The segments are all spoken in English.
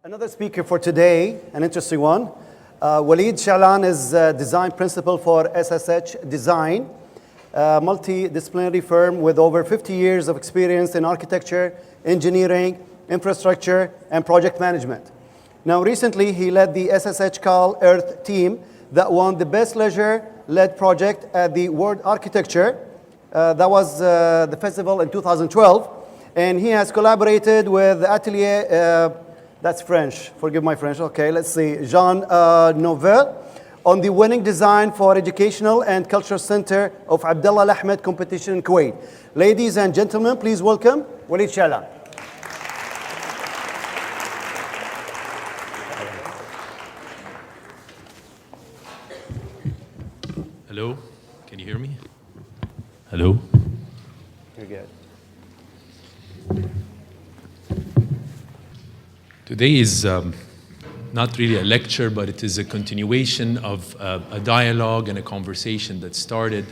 Another speaker for today, an interesting one. Waleed Shaalan is design principal for SSH Design, a multidisciplinary firm with over 50 years of experience in architecture, engineering, infrastructure, and project management. Now, recently, he led the SSH Call Earth team that won the Best Leisure-led project at the World Architecture. That was the festival in 2012. And he has collaborated with Atelier, that's French, forgive my French, okay, let's see, Jean Nouvel, on the winning design for Educational and Cultural Center of Abdullah Ahmad competition in Kuwait. Ladies and gentlemen, please welcome Waleed Shaalan. Hello, can you hear me? Hello? You're good. Today is not really a lecture, but it is a continuation of a dialogue and a conversation that started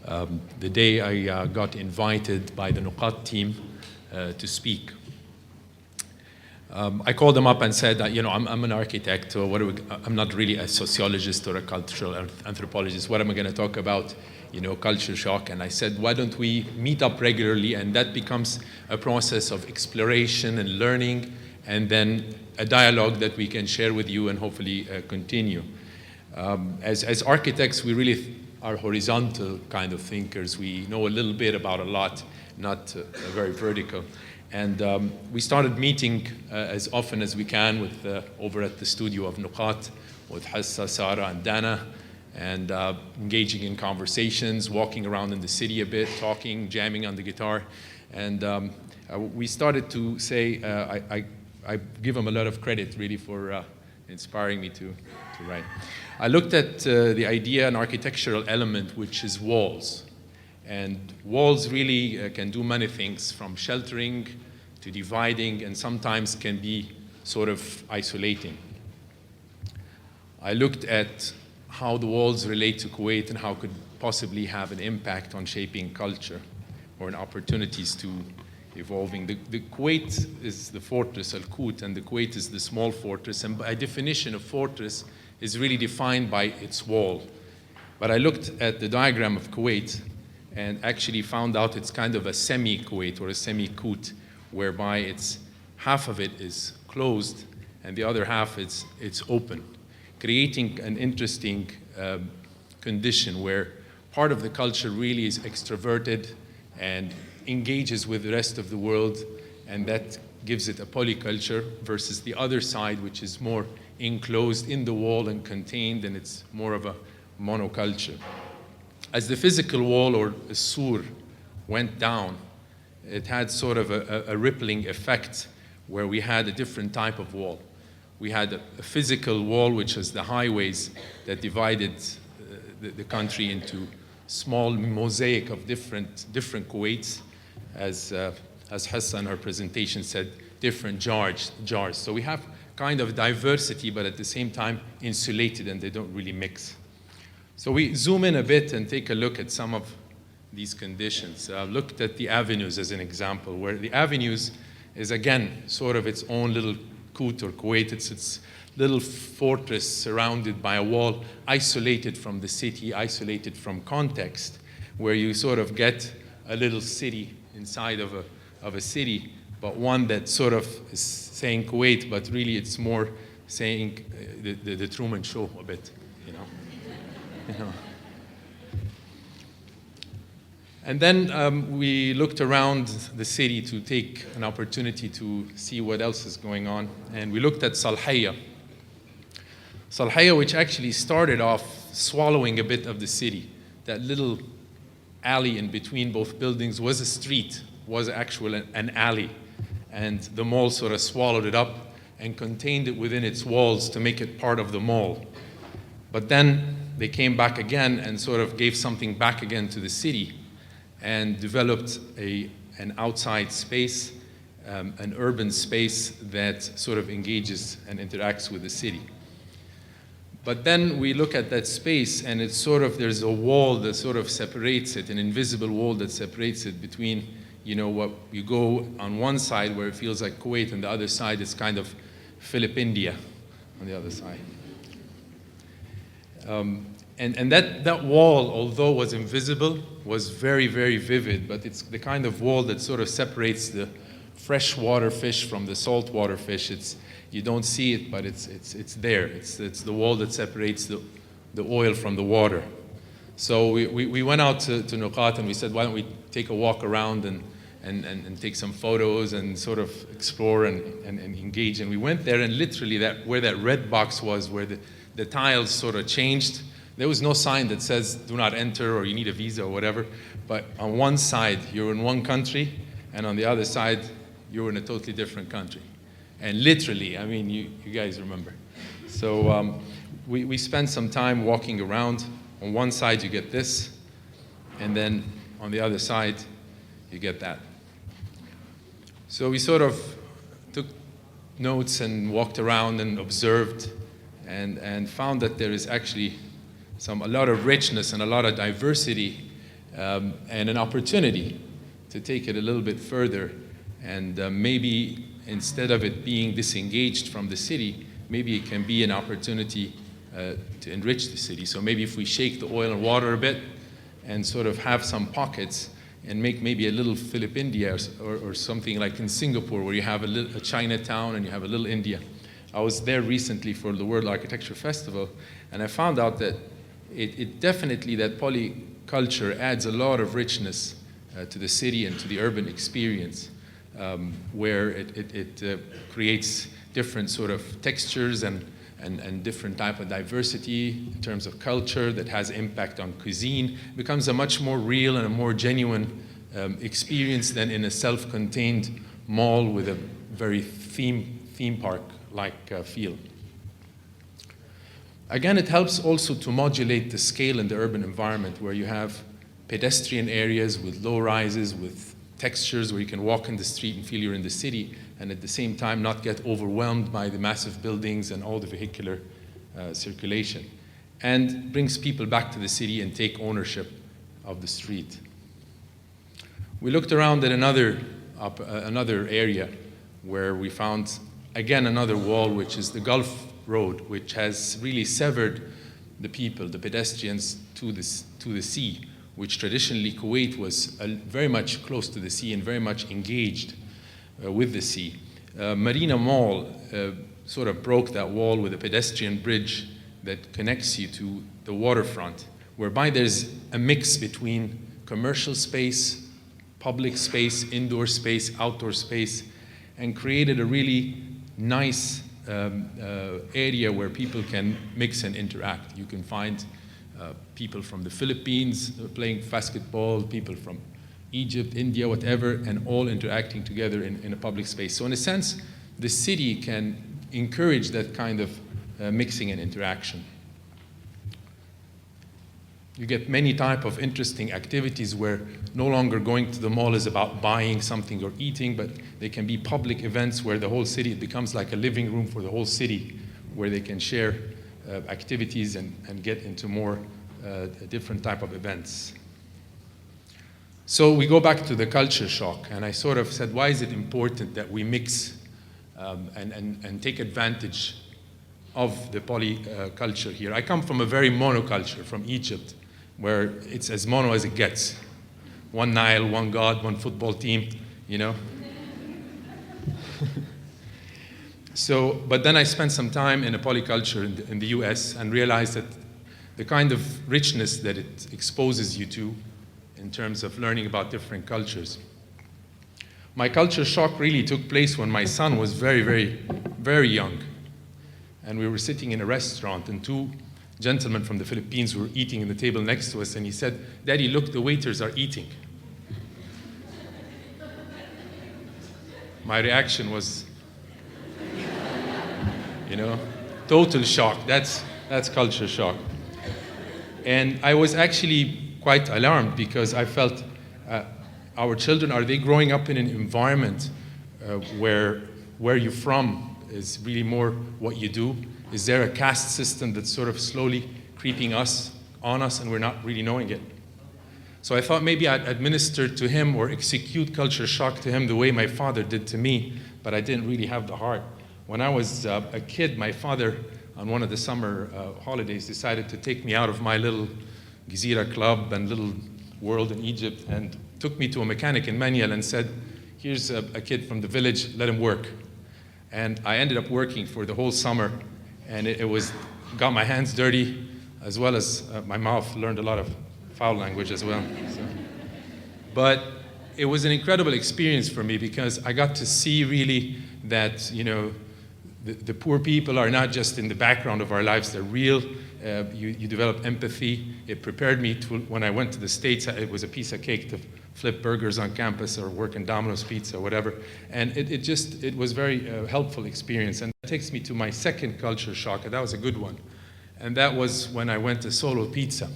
the day I got invited by the Nuqat team to speak. I called them up and said that, I'm an architect, or I'm not really a sociologist or a cultural anthropologist. What am I going to talk about? Culture shock. And I said, why don't we meet up regularly? And that becomes a process of exploration and learning, and then a dialogue that we can share with you and hopefully continue. As architects, we really are horizontal kind of thinkers. We know a little bit about a lot, not very vertical. And we started meeting as often as we can with over at the studio of Nuqat with Hassa, Sarah, and Dana, and engaging in conversations, walking around in the city a bit, talking, jamming on the guitar. And we started to say, I give them a lot of credit really for inspiring me to write. I looked at the idea, an architectural element, which is walls. And walls really can do many things, from sheltering to dividing, and sometimes can be sort of isolating. I looked at how the walls relate to Kuwait and how could possibly have an impact on shaping culture or in opportunities to evolving. The Kuwait is the fortress, Al-Qut, and the Kuwait is the small fortress, and by definition, a fortress is really defined by its wall. But I looked at the diagram of Kuwait and actually found out it's kind of a semi-Kuwait or a semi-Qut, whereby half of it is closed and the other half it's open, creating an interesting condition where part of the culture really is extroverted and engages with the rest of the world, and that gives it a polyculture, versus the other side, which is more enclosed in the wall and contained, and it's more of a monoculture. As the physical wall, or a sur, went down, it had sort of a rippling effect where we had a different type of wall. We had a physical wall, which was the highways that divided the country into small mosaic of different Kuwaits, as Hassan, her presentation said, different jars. So we have kind of diversity, but at the same time insulated, and they don't really mix. So we zoom in a bit and take a look at some of these conditions. Looked at the avenues as an example, where the avenues is, again, sort of its own little Qut or Kuwait. It's its little fortress surrounded by a wall, isolated from the city, isolated from context, where you sort of get a little city inside of a city, but one that sort of is saying Kuwait, but really it's more saying the Truman Show a bit, And then we looked around the city to take an opportunity to see what else is going on. And we looked at Salhaya. Salhaya, which actually started off swallowing a bit of the city. That little alley in between both buildings was a street, was actually an alley. And the mall sort of swallowed it up and contained it within its walls to make it part of the mall. But then they came back again and sort of gave something back again to the city, and developed an outside space, an urban space that sort of engages and interacts with the city. But then we look at that space, and it's sort of, there's a wall that sort of separates it, an invisible wall that separates it between, what you go on one side where it feels like Kuwait, and the other side is kind of Philippindia on the other side. And that wall, although was invisible, was very, very vivid, but it's the kind of wall that sort of separates the freshwater fish from the saltwater fish. You don't see it, but it's there. It's the wall that separates the oil from the water. So we went out to Nuqat and we said, why don't we take a walk around and take some photos and sort of explore and engage. And we went there, and literally where that red box was, where the tiles sort of changed, there was no sign that says do not enter or you need a visa or whatever. But on one side, you're in one country, and on the other side, you're in a totally different country. And literally, I mean, you guys remember. So we spent some time walking around. On one side, you get this, and then on the other side, you get that. So we sort of took notes and walked around and observed and found that there is actually a lot of richness and a lot of diversity and an opportunity to take it a little bit further. And maybe instead of it being disengaged from the city, maybe it can be an opportunity to enrich the city. So maybe if we shake the oil and water a bit and sort of have some pockets and make maybe a little Philippindia or something like in Singapore, where you have a Chinatown and you have a little India. I was there recently for the World Architecture Festival, and I found out that it definitely, that polyculture adds a lot of richness to the city and to the urban experience, where it creates different sort of textures and different type of diversity in terms of culture that has impact on cuisine. It becomes a much more real and a more genuine experience than in a self-contained mall with a very theme park-like feel. Again, it helps also to modulate the scale in the urban environment, where you have pedestrian areas with low rises, with textures where you can walk in the street and feel you're in the city, and at the same time not get overwhelmed by the massive buildings and all the vehicular circulation, and brings people back to the city and take ownership of the street. We looked around at another area where we found, again, another wall, which is the Gulf Road, which has really severed the people, the pedestrians, to the sea, which traditionally Kuwait was very much close to the sea and very much engaged with the sea. Marina Mall sort of broke that wall with a pedestrian bridge that connects you to the waterfront, whereby there's a mix between commercial space, public space, indoor space, outdoor space, and created a really nice area where people can mix and interact. You can find people from the Philippines playing basketball, people from Egypt, India, whatever, and all interacting together in a public space. So in a sense, the city can encourage that kind of mixing and interaction. You get many type of interesting activities where no longer going to the mall is about buying something or eating, but they can be public events where the whole city, it becomes like a living room for the whole city, where they can share activities and get into more different type of events. So we go back to the culture shock, and I sort of said, why is it important that we mix and take advantage of the polyculture here? I come from a very monoculture, from Egypt, where it's as mono as it gets. One Nile, one God, one football team, you know? So, but then I spent some time in a polyculture in the US and realized that the kind of richness that it exposes you to in terms of learning about different cultures. My culture shock really took place when my son was very, very, very young. And we were sitting in a restaurant, and two gentlemen from the Philippines were eating at the table next to us, and he said, "Daddy, look, the waiters are eating." My reaction was, total shock. That's culture shock. And I was actually quite alarmed, because I felt our children, are they growing up in an environment where you're from is really more what you do? Is there a caste system that's sort of slowly creeping on us and we're not really knowing it? So I thought maybe I'd administer to him or execute culture shock to him the way my father did to me, but I didn't really have the heart. when I was a kid, my father, on one of the summer holidays, decided to take me out of my little Gezira club and little world in Egypt and took me to a mechanic in Manial and said, here's a kid from the village, let him work. And I ended up working for the whole summer, and it got my hands dirty, as well as my mouth learned a lot of foul language as well. So. But it was an incredible experience for me because I got to see really that, you know, the poor people are not just in the background of our lives, they're real. You develop empathy. It prepared me to, when I went to the States, it was a piece of cake to flip burgers on campus or work in Domino's Pizza or whatever. And it was very helpful experience. And that takes me to my second culture shock, and that was a good one. And that was when I went to Solo Pizza.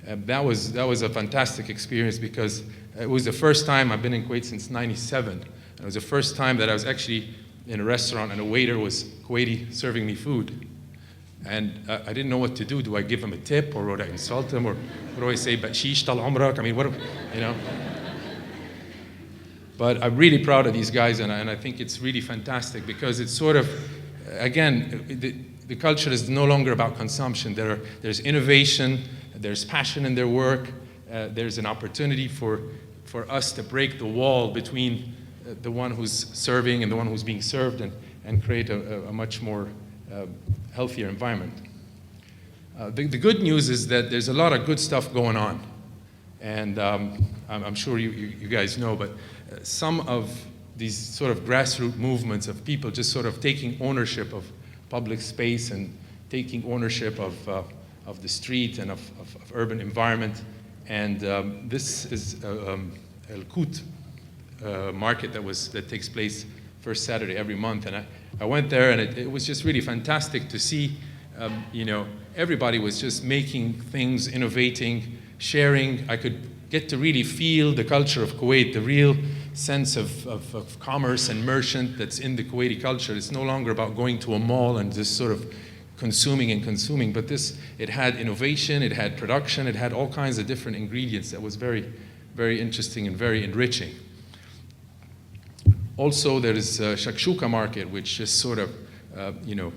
That was a fantastic experience because it was the first time I've been in Kuwait since '97. And it was the first time that I was actually in a restaurant and a waiter was Kuwaiti serving me food. And I didn't know what to do. Do I give him a tip, or would I insult him, or what do I say? Bakshish tal umrak. I mean, what, you know? But I'm really proud of these guys, and I think it's really fantastic because it's sort of, again, the culture is no longer about consumption. There's innovation, there's passion in their work, there's an opportunity for us to break the wall between the one who's serving and the one who's being served, and create a much more healthier environment. The good news is that there's a lot of good stuff going on. And I'm sure you guys know, but some of these sort of grassroots movements of people just sort of taking ownership of public space and taking ownership of the street and of urban environment. And this is El Kut market that takes place first Saturday every month. And I went there, and it was just really fantastic to see, you know, everybody was just making things, innovating, sharing. I could get to really feel the culture of Kuwait, the real sense of commerce and merchant that's in the Kuwaiti culture. It's no longer about going to a mall and just sort of consuming, but it had innovation, it had production, it had all kinds of different ingredients that was very, very interesting and very enriching. Also, there is a shakshuka market, which just sort of, you know,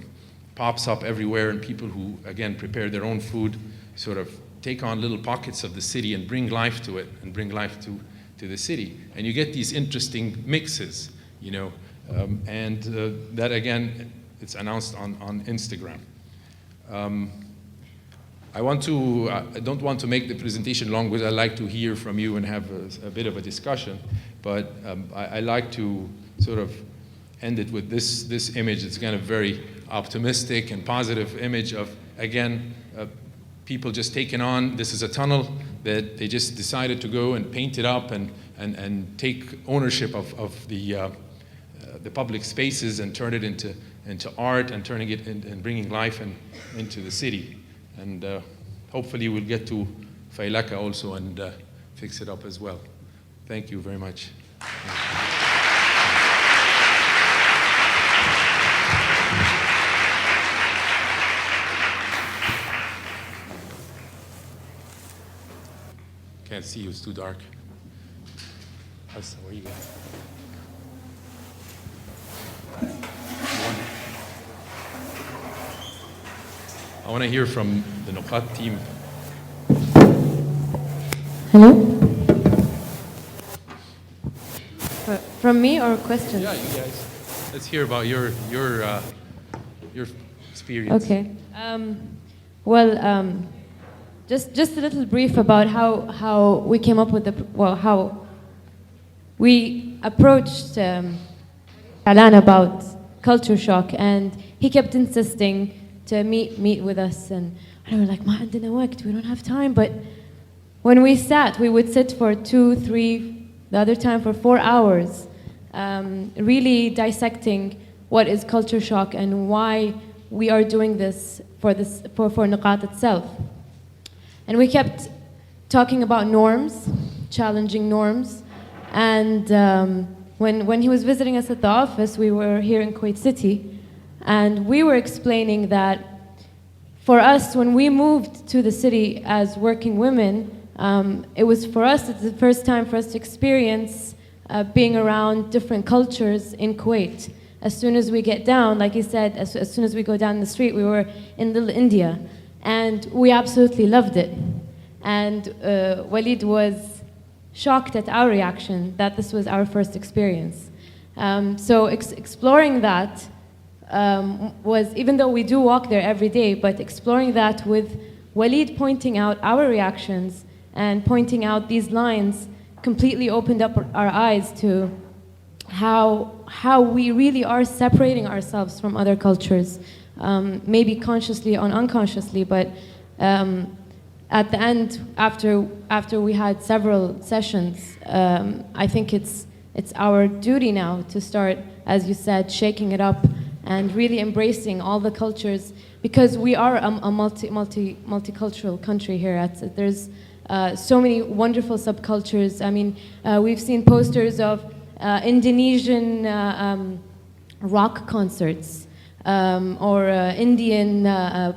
pops up everywhere, and people who, again, prepare their own food sort of take on little pockets of the city and bring life to it, and bring life to the city. And you get these interesting mixes, you know, and that, again, it's announced on Instagram. I don't want to make the presentation long because I like to hear from you and have a bit of a discussion, but I like to sort of end it with this image. It's kind of very optimistic and positive image of, again, people just taking on, this is a tunnel that they just decided to go and paint it up and take ownership of the public spaces and turn it into art, and turning it and bringing life into the city. And hopefully we'll get to Failaka also and fix it up as well. Thank you very much. Can't see you, it's too dark. Where are you guys? I want to hear from the Nuqat team. Hello? From me or questions? Yeah, you guys. Let's hear about your experience. Okay. Just a little brief about how we came up with how we approached Shaalan about culture shock, and he kept insisting to meet with us, and we were like, "Ma عندنا وقت, we don't have time." But when we sat, we would sit for 2, 3, the other time for 4 hours, really dissecting what is culture shock and why we are doing this for Nuqat itself. And we kept talking about norms, challenging norms, and when he was visiting us at the office, we were here in Kuwait City, and we were explaining that for us, when we moved to the city as working women, it was for us, it's the first time for us to experience being around different cultures in Kuwait. as soon as we get down, like you said, as soon as we go down the street, we were in Little India. And we absolutely loved it. And Waleed was shocked at our reaction that this was our first experience. So exploring that was, even though we do walk there every day, but exploring that with Waleed pointing out our reactions and pointing out these lines completely opened up our eyes to how we really are separating ourselves from other cultures, maybe consciously or unconsciously, but at the end, after we had several sessions, I think it's our duty now to start, as you said, shaking it up and really embracing all the cultures, because we are a multicultural country here. There's so many wonderful subcultures. I mean, we've seen posters of Indonesian rock concerts or Indian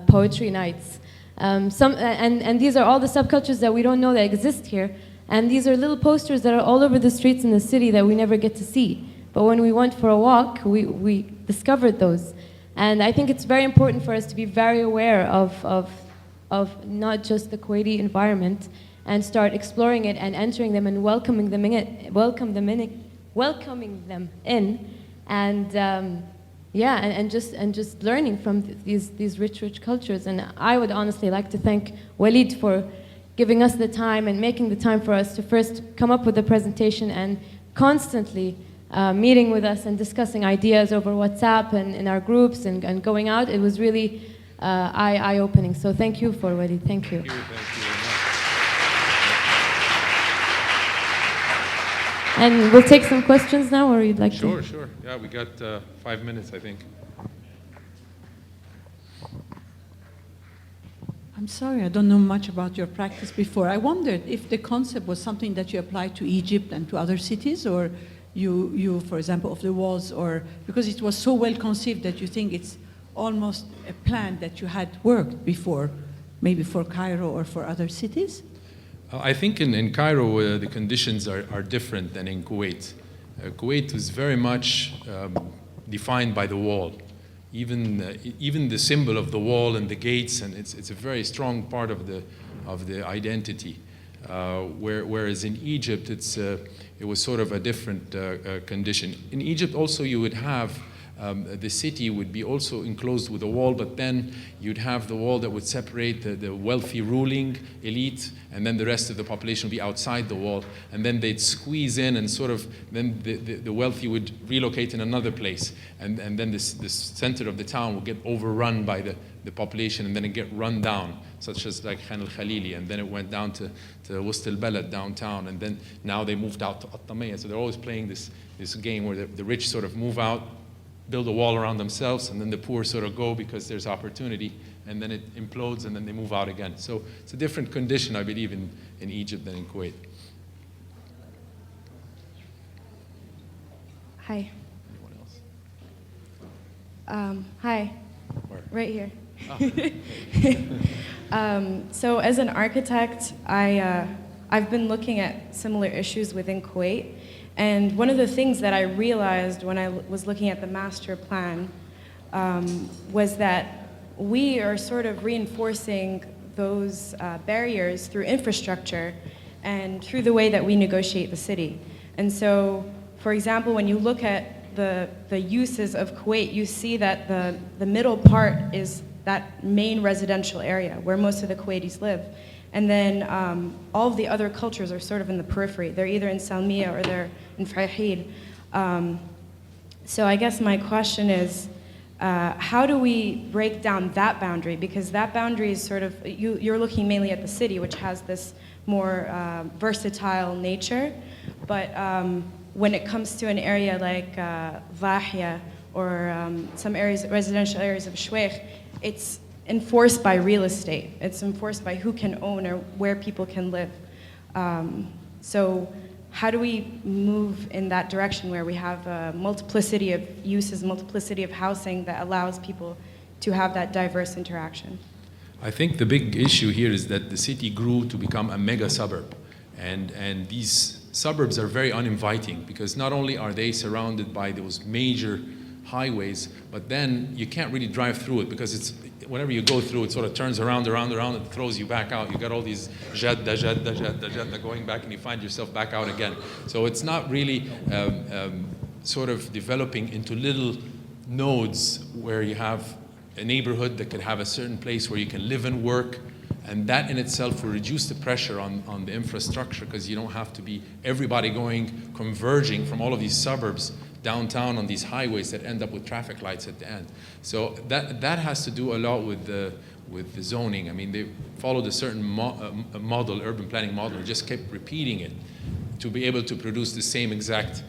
poetry nights. And these are all the subcultures that we don't know that exist here. And these are little posters that are all over the streets in the city that we never get to see. But when we went for a walk, we discovered those. And I think it's very important for us to be very aware of not just the Kuwaiti environment, and start exploring it and entering them and welcoming them in, and yeah, and just learning from these rich cultures. And I would honestly like to thank Waleed for giving us the time and making the time for us to first come up with the presentation, and constantly meeting with us and discussing ideas over WhatsApp and in our groups and going out. It was really eye-opening. So thank you for Waleed. Thank you. Thank you very much. And we'll take some questions now, or you'd like to? Sure. Yeah, we got 5 minutes, I think. I'm sorry, I don't know much about your practice before. I wondered if the concept was something that you applied to Egypt and to other cities, or you, for example, of the walls, or because it was so well conceived that you think it's almost a plan that you had worked before, maybe for Cairo or for other cities? I think in Cairo, the conditions are different than in Kuwait. Kuwait was very much defined by the wall. Even the symbol of the wall and the gates, and it's a very strong part of the identity. Whereas in Egypt, it was sort of a different condition. In Egypt also you would have the city would be also enclosed with a wall, but then you'd have the wall that would separate the wealthy ruling elite, and then the rest of the population would be outside the wall, and then they'd squeeze in, and sort of then the wealthy would relocate in another place, and then this center of the town would get overrun by the population, and then it get run down, such as like Khan al-Khalili, and then it went down to Wust al-Balad downtown, and then now they moved out to At-Tamiyya. So they're always playing this game where the rich sort of move out, build a wall around themselves, and then the poor sort of go because there's opportunity, and then it implodes, and then they move out again. So it's a different condition, I believe, in Egypt than in Kuwait. Hi. Anyone else? Hi. Where? Right here. Oh. So as an architect, I've been looking at similar issues within Kuwait. And one of the things that I realized when I was looking at the master plan was that we are sort of reinforcing those barriers through infrastructure and through the way that we negotiate the city. And so, for example, when you look at the uses of Kuwait, you see that the middle part is that main residential area where most of the Kuwaitis live. And then all of the other cultures are sort of in the periphery. They're either in Salmiya or they're in Farahid. So I guess my question is, how do we break down that boundary? Because that boundary is sort of, you're looking mainly at the city, which has this more versatile nature. But when it comes to an area like Vahia or some areas, residential areas of Shweikh, it's enforced by real estate. It's enforced by who can own or where people can live. So how do we move in that direction where we have a multiplicity of uses, multiplicity of housing that allows people to have that diverse interaction? I think the big issue here is that the city grew to become a mega suburb. And these suburbs are very uninviting because not only are they surrounded by those major highways, but then you can't really drive through it because it's, whenever you go through, it sort of turns around, and throws you back out. You got all these jadda going back, and you find yourself back out again. So it's not really sort of developing into little nodes where you have a neighborhood that can have a certain place where you can live and work, and that in itself will reduce the pressure on the infrastructure, because you don't have to be everybody converging from all of these suburbs downtown on these highways that end up with traffic lights at the end. So that has to do a lot with the zoning. I mean, they followed a certain model, urban planning model, and just kept repeating it to be able to produce the same exact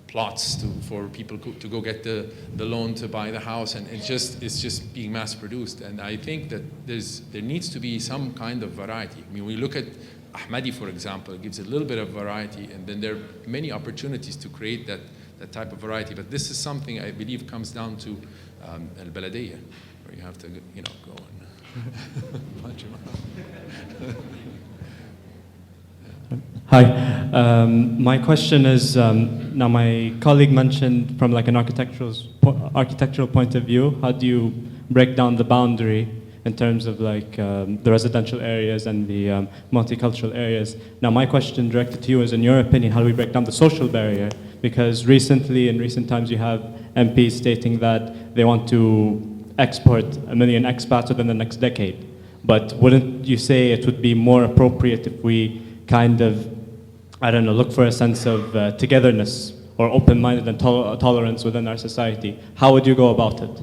plots for people to go get the loan to buy the house, and it's just being mass produced. And I think that there needs to be some kind of variety. I mean, we look at Ahmadi, for example, it gives a little bit of variety, and then there are many opportunities to create that type of variety. But this is something I believe comes down to al-baladiyya, where you have to, you know, go and punch them out. Hi. My question is, now my colleague mentioned from like an architectural point of view, how do you break down the boundary in terms of like the residential areas and the multicultural areas? Now my question directed to you is, in your opinion, how do we break down the social barrier? Because in recent times, you have MPs stating that they want to export 1 million expats within the next decade. But wouldn't you say it would be more appropriate if we kind of, I don't know, look for a sense of togetherness or open-minded and tolerance within our society? How would you go about it?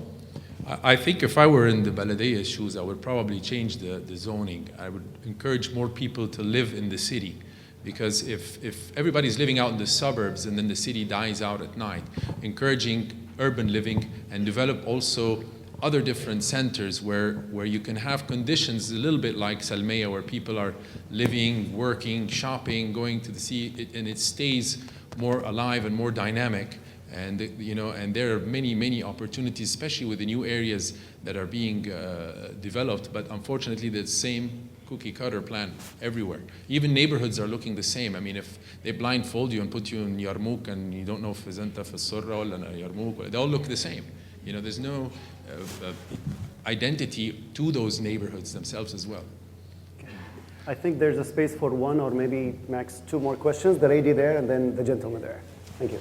I think if I were in the Baladiyya's shoes, I would probably change the zoning. I would encourage more people to live in the city, because if everybody's living out in the suburbs and then the city dies out at night, encouraging urban living and develop also other different centers where you can have conditions a little bit like Salmiya, where people are living, working, shopping, going to the sea, and it stays more alive and more dynamic. And you know, and there are many opportunities, especially with the new areas that are being developed. But unfortunately, the same cookie cutter plan everywhere. Even neighborhoods are looking the same. I mean, if they blindfold you and put you in Yarmouk and you don't know if Anta fi Surra or Yarmouk, they all look the same. You know, there's no identity to those neighborhoods themselves as well. I think there's a space for one or maybe max 2 more questions. The lady there and then the gentleman there. Thank you.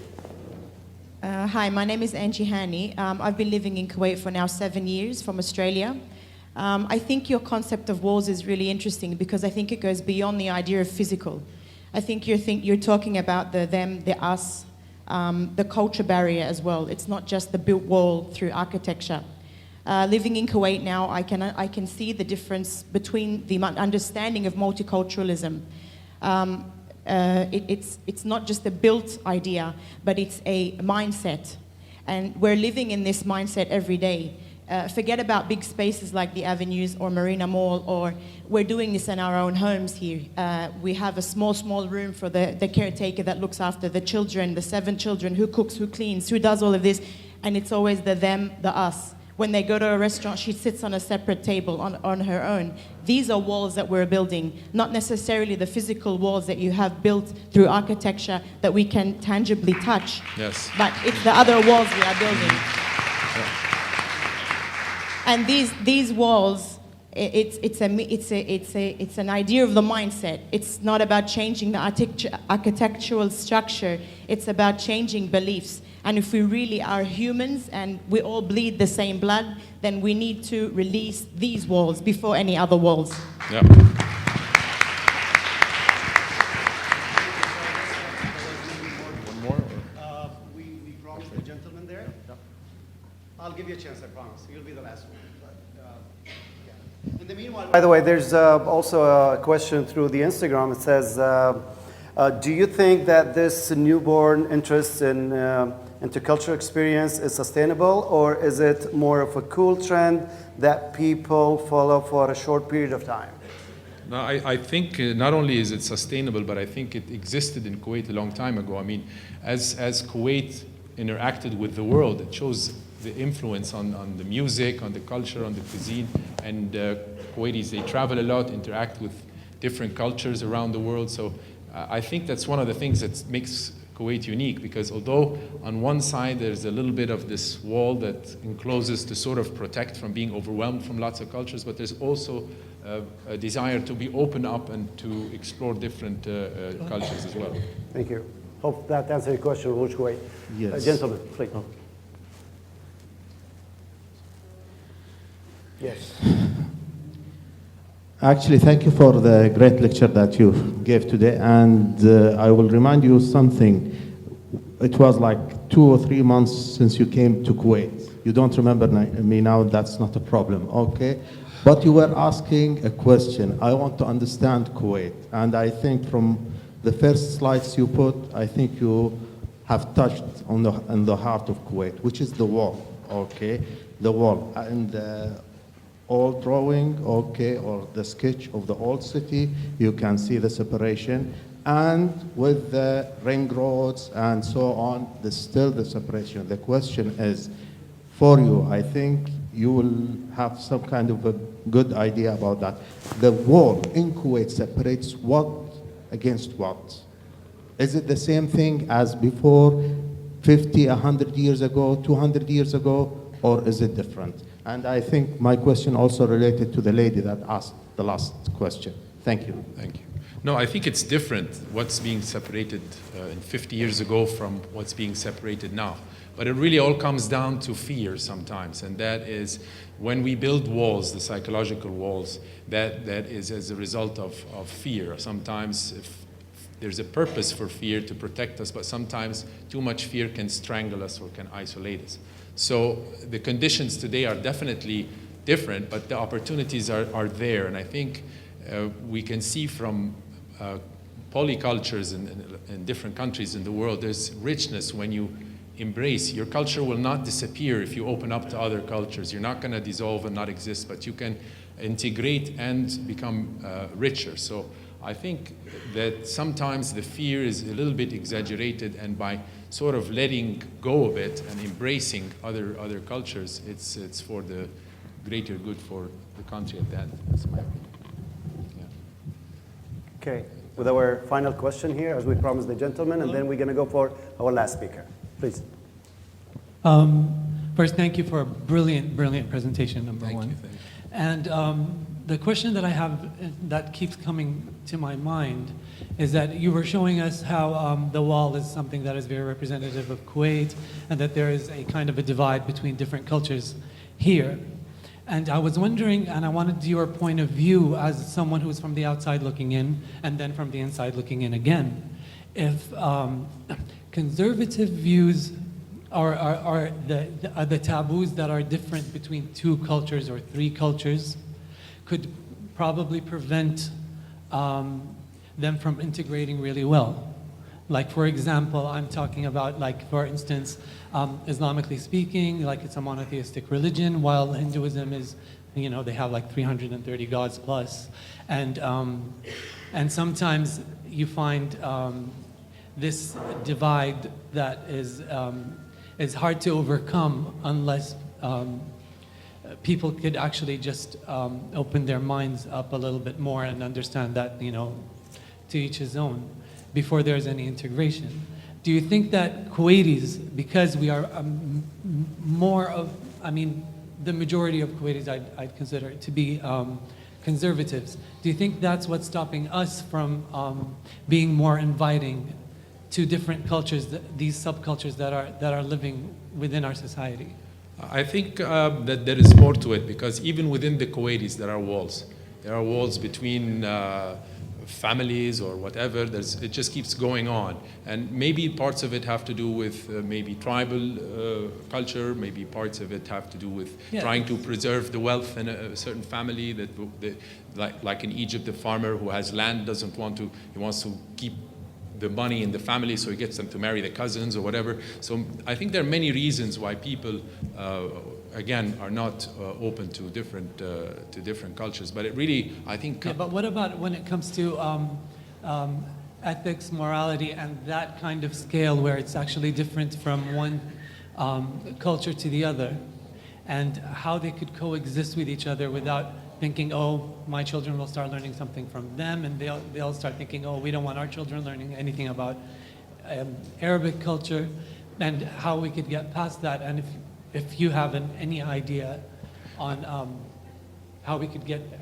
Hi, my name is Angie Hani. I've been living in Kuwait for now 7 years from Australia. I think your concept of walls is really interesting because I think it goes beyond the idea of physical. I think you're talking about the them, the us, the culture barrier as well. It's not just the built wall through architecture. Living in Kuwait now, I can see the difference between the understanding of multiculturalism. It's not just a built idea, but it's a mindset. And we're living in this mindset every day. Forget about big spaces like the avenues or Marina Mall, or we're doing this in our own homes here. We have a small room for the caretaker that looks after the children, the 7 children, who cooks, who cleans, who does all of this. And it's always the them, the us. When they go to a restaurant, she sits on a separate table on her own. These are walls that we're building, not necessarily the physical walls that you have built through architecture that we can tangibly touch. Yes. But it's the other walls we are building. Yeah. And these walls, it's an idea of the mindset. It's not about changing the architectural structure. It's about changing beliefs. And if we really are humans and we all bleed the same blood, then we need to release these walls before any other walls. Yeah. One more? We promised the gentleman there. I'll give you a chance, I promise. You'll be the last one. But, yeah. In the meanwhile, by the way, there's also a question through the Instagram. It says, do you think that this newborn interest in intercultural experience is sustainable, or is it more of a cool trend that people follow for a short period of time? No, I think not only is it sustainable, but I think it existed in Kuwait a long time ago. I mean, as Kuwait interacted with the world, it shows the influence on the music, on the culture, on the cuisine. And Kuwaitis, they travel a lot, interact with different cultures around the world. So I think that's one of the things that makes Kuwait unique, because although on one side there's a little bit of this wall that encloses to sort of protect from being overwhelmed from lots of cultures, but there's also a desire to be open up and to explore different cultures as well. Thank you. Hope that answers your question, Rouge Kuwait. Yes. Gentlemen, please. Yes. Actually, thank you for the great lecture that you gave today. And I will remind you something. It was like 2 or 3 months since you came to Kuwait. You don't remember me now, that's not a problem, okay? But you were asking a question. I want to understand Kuwait. And I think from the first slides you put, I think you have touched on the heart of Kuwait, which is the wall, okay? The wall. And old drawing, okay, or the sketch of the old city, you can see the separation. And with the ring roads and so on, there's still the separation. The question is, for you, I think you will have some kind of a good idea about that. The wall in Kuwait separates what against what? Is it the same thing as before, 50, 100 years ago, 200 years ago, or is it different? And I think my question also related to the lady that asked the last question. Thank you. Thank you. No, I think it's different what's being separated 50 years ago from what's being separated now. But it really all comes down to fear sometimes, and that is when we build walls, the psychological walls, that is as a result of fear. Sometimes if there's a purpose for fear to protect us, but sometimes too much fear can strangle us or can isolate us. So the conditions today are definitely different, but the opportunities are there. And I think we can see from polycultures in different countries in the world, there's richness when you embrace. Your culture will not disappear if you open up to other cultures. You're not going to dissolve and not exist, but you can integrate and become richer. So I think that sometimes the fear is a little bit exaggerated, and by sort of letting go of it and embracing other cultures, it's for the greater good for the country at the end. That's my opinion. Yeah. Okay, with our final question here, as we promised the gentleman, and then we're going to go for our last speaker. Please. First, thank you for a brilliant, brilliant presentation, number one. Thank you. And the question that I have that keeps coming to my mind is that you were showing us how the wall is something that is very representative of Kuwait, and that there is a kind of a divide between different cultures here. And I was wondering, and I wanted your point of view as someone who's from the outside looking in, and then from the inside looking in again, if conservative views are the taboos that are different between 2 cultures or 3 cultures could probably prevent them from integrating really well. Like, for example, I'm talking about, like, for instance, Islamically speaking, like, it's a monotheistic religion, while Hinduism is, you know, they have like 330 gods plus. And sometimes you find this divide that is hard to overcome unless people could actually just open their minds up a little bit more and understand that, you know, to each his own before there's any integration. Do you think that Kuwaitis, because we are more of, I mean, the majority of Kuwaitis I'd consider to be conservatives, do you think that's what's stopping us from being more inviting to different cultures, these subcultures that are living within our society? I think that there is more to it, because even within the Kuwaitis there are walls. There are walls between families or whatever. It just keeps going on. And maybe parts of it have to do with maybe tribal culture, maybe parts of it have to do with trying to preserve the wealth in a certain family, like in Egypt, the farmer who has land doesn't want to, he wants to keep the money in the family, so he gets them to marry the cousins or whatever. So I think there are many reasons why people, again, are not open to different cultures. But it really, I think. Yeah, but what about when it comes to ethics, morality, and that kind of scale, where it's actually different from one culture to the other, and how they could coexist with each other without thinking, oh, my children will start learning something from them, and they'll start thinking, oh, we don't want our children learning anything about Arabic culture, and how we could get past that, and if you have any idea on how we could get there.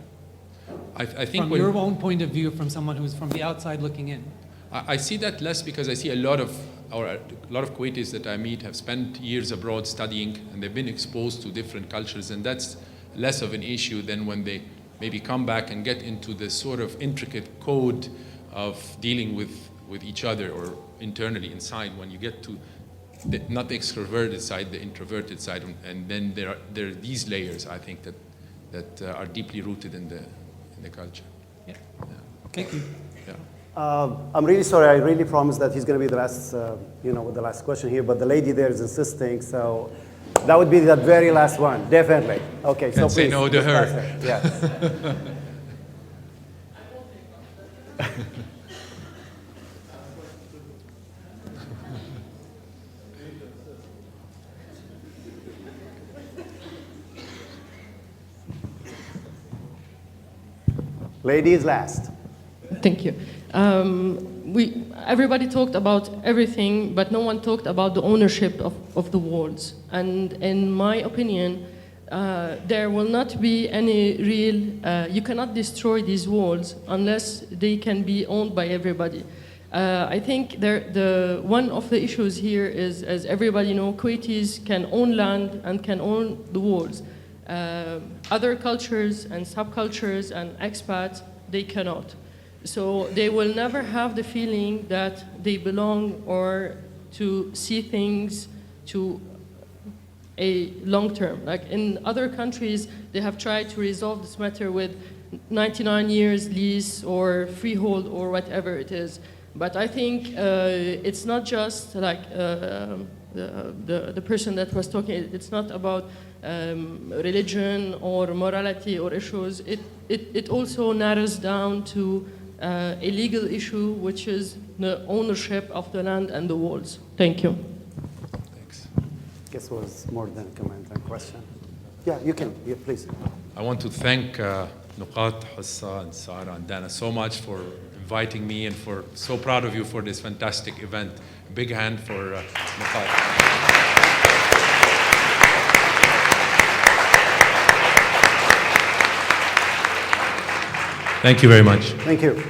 I think from your own point of view, from someone who's from the outside looking in. I see that less because I see a lot of Kuwaitis that I meet have spent years abroad studying, and they've been exposed to different cultures, and that's less of an issue than when they maybe come back and get into the sort of intricate code of dealing with each other or internally inside. When you get to not the extroverted side, the introverted side, and then there are these layers, I think, that are deeply rooted in the culture. Yeah. Thank you. Yeah. I'm really sorry. I really promised that he's going to be the last, with the last question here. But the lady there is insisting, so that would be the very last one, definitely. Okay, so Can't say please, no to her. Yes. Ladies last. Thank you. Everybody talked about everything, but no one talked about the ownership of the walls. And in my opinion, there will not be any real, you cannot destroy these walls unless they can be owned by everybody. I think one of the issues here is, as everybody knows, Kuwaitis can own land and can own the walls. Other cultures and subcultures and expats, they cannot. So they will never have the feeling that they belong or to see things to a long term. Like in other countries, they have tried to resolve this matter with 99 years lease or freehold or whatever it is. But I think it's not just like the person that was talking, it's not about religion or morality or issues. It also narrows down to a legal issue, which is the ownership of the land and the walls. Thank you. Thanks. I guess it was more than a comment and question. Yeah, you can. Yeah, please. I want to thank Nuqat, Hassa, and Sarah, and Dana so much for inviting me, and for so proud of you for this fantastic event. Big hand for Nuqat. Thank you very much. Thank you.